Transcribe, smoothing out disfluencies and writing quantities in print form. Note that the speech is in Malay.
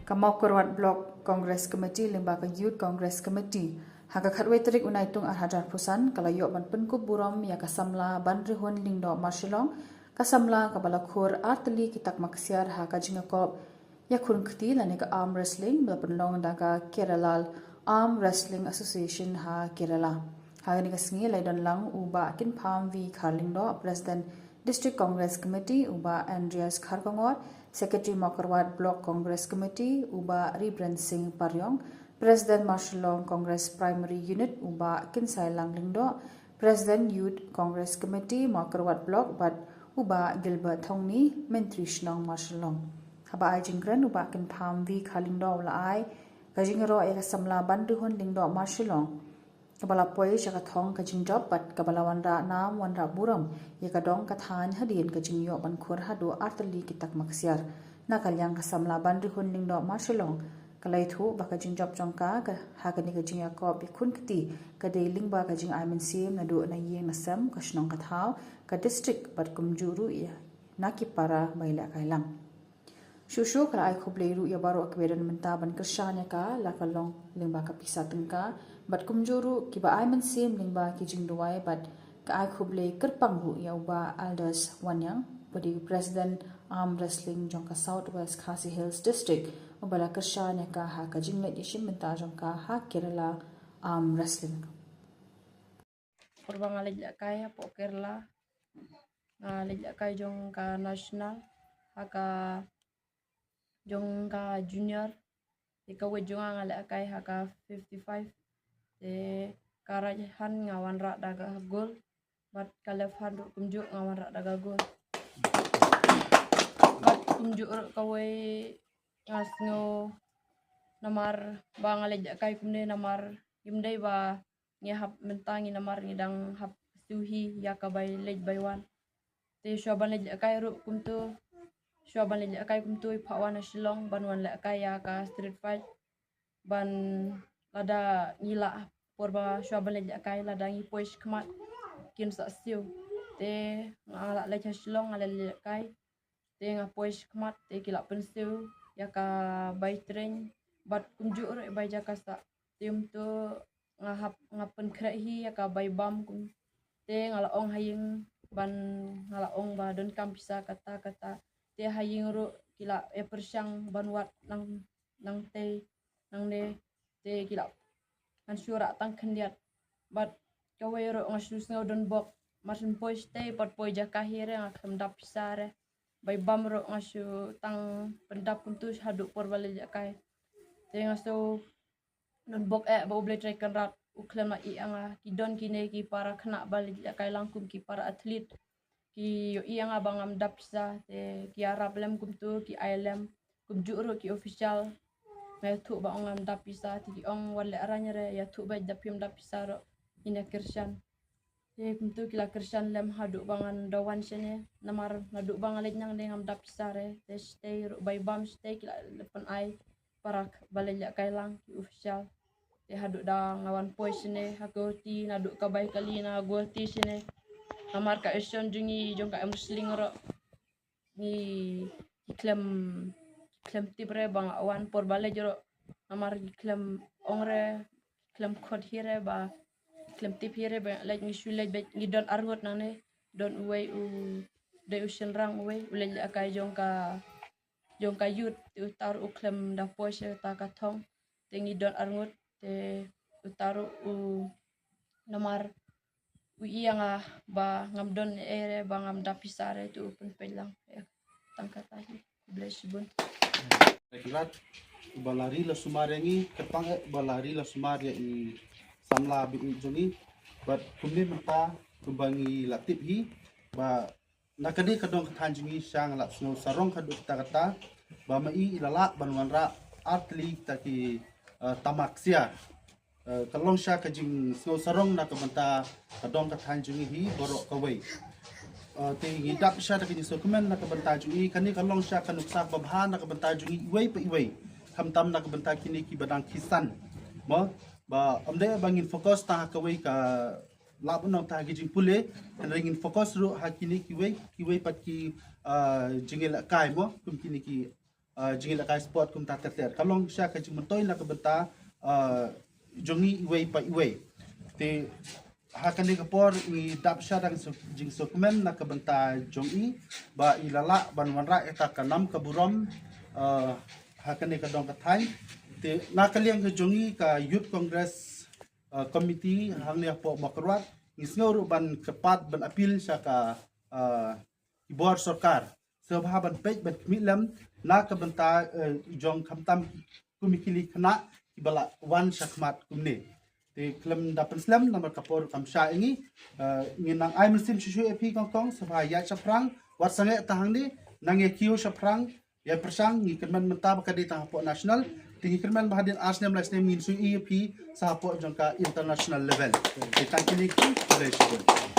Kamau Korwat Block Congress Committee limbaga Youth Congress Committee haka khatwai tarik unaitung arhajar pusan kalayo ban penkup buram ya kasamla bandrihun lingdo marshilong kasamla kabalakhur artli kitak maksiar haka jingakop ya khurnkti lane ka arm wrestling belapendong daga Kerala Arm Wrestling Association ha Kerala hagani kasingi laidon lang uba kin pham vi kharlingdo President District Congress Committee uba Andreas Kharkongot Secretary Makarwat Block Congress Committee uba Ribran Singh Paryong President Marshallong Congress Primary Unit uba Kinsai Langlingdo President Youth Congress Committee Makarwat Block but uba Gilbert Thongni Mentri Shnong Marshallong haba ai jingren uba kin pham vi khalingdo la ai kajingro eka samla banduhon lingdo Marshallong kabala poi shaka thong kajing job pat kabala wanra nam wanra buram yeka dong kathan hadin kajing yo ban khur hadu artali kitak maksiar nakalyang kasamla bandri hun lingdo Marshallong kalai thu ba kajing job jongka ka hagani kajing yakop bikhun kiti kadei lingba kajing aimen sim nadu na yeng nasam kashnong kathaw ka district bat kumjuru ya nakipara maila kailang Shushu kala ai khubleiru ya baro akwedan menta ban kershanya ka lakalong lingba ka pisa tengka bat kumjuru kiba ai man sim lingba ki jingduai bat ka ai khublei kerpanghu ya uba Aldous Wanyang bodi President Arm Wrestling jongka Southwest Khasi Hills District ubala kershanya ka ha ka jingle ishim menta jongka ha Kerala Arm Wrestling Korban ngalejak kaya po Kerala ngalejak kaya jongka national haka jongka junior ika wejonga ngalejak kaya haka 55 de karajahan ngawan rak daga gol bat kalef handu kumjuk ngawan rak daga gol bat kumjuk kawai ngasngo namar ba ngalejak kaya kumne namar gimdai ba ngehap mentangi namar ngidang hap suhi yakabai lej baywan te syaban lejak kaya ru kumtu syaban lejak kaya kumtu pawana Shillong banwan lejak kaya ka street fight ban lada ngila porba syaban lejak kaya lada ngi poish kmat kin sa siu te ngala lejak Shillong ngala lejak kaya te nga poish kmat te kila pensiu yaka bai train bat kumjuk ru bai jaka sa tium tu ngahap ngapen krehi yaka bai bam kum te ngala ong haying ban ngala ong ba don kam bisa kata te haying ru kila e persyang ban wat nang te nang ne te kila kan syura tang kendiat bat kawai ro ngasus ngau don bok masin pois te pat poi jaka hire ngakam dap pisare bai bam ro ngasu tang pendap kuntus haduk por bale jakai te ngasu don bok ba ble trekan rat uklem la i anga kidon kine ki para khna bale jakai langkum ki para atlet ki yo i anga bangam dap pisa te ki arab lem kumtu ki ilem kum juro ki official me thu ba ongam dap pisa ti ong wale aranyare ya thu ba dapim dap pisa ro ina kirshan te kumtu kila kirshan lem haduk bangan dawan sene namar haduk bangan lenyang dengam dap pisa re te stay ro bai bam stay kila lepan ai parak bale jakai lang ki official te haduk da ngawan poi sene hakoti naduk ka bai kali na goti sene namar ka eson jungi jong ka musling ro ni klem tibre bang awan por bale joro namar klem ongre klem khod hire ba klem tip hire ba lek ni shule be ni don arngot nane don uwei u de ushen rang uwei ule akai jong ka yut utar u klem da poise ta ka thong te ni don arngot te utar u namar uyanga ba ngam don ere ba ngam dapisare tu pun pelang tangkatahi bless bun Ekrat balari la sumarengi kepang balari la sumaria i samla bi jongi bat kumni mata kumbangi latip hi ba nakani kadong thanjingi sang la sno sarong khadu kata ba mai ilala banwanra atli taki tamaksia kalong sha kajing sno sarong na kabanta kadong thanjingi hi borok kawai te ngidap sha ta kini dokumen na kabanta jungi kani kalong sha kanuksa babha na kabanta jungi iwai pa iwai kamtam na kabanta kini ki badang kisan mo ba amde bangin fokus ta kawai ka labun nang ta gijing pule kan ringin fokus ru hakini kiwai pat ki jingel kai mo kum kini ki jingil kai sport kum ta ter kalong sya ka jing mentoi na ka benta jongi iwe pa iwe te hakan ni kapor i dap sya dang jing dokumen na ka benta jongi ba ilala ban wanra eta kanam ka burom hakan ni ka dong ka thai te na ka liang ka jongi ka youth congress committee hang ni po makrwat ngisngau ban kepat ban apil sya ka ibor sarkar sebab ban pej ban kmilam na ka benta jong khamtam kumikili khana ibala wan shakmat kumne te klem dapan slam nomor kapor kamsha ingi nginang ai muslim shu epi kongkong sabha ya chaprang wat sange tahang ni nange kiu chaprang ya persang ngi kerman menta bakadi tahapo national tingi kerman bahadin asnem lasnem min su epi sahapo jongka international level te tangkini ku boleh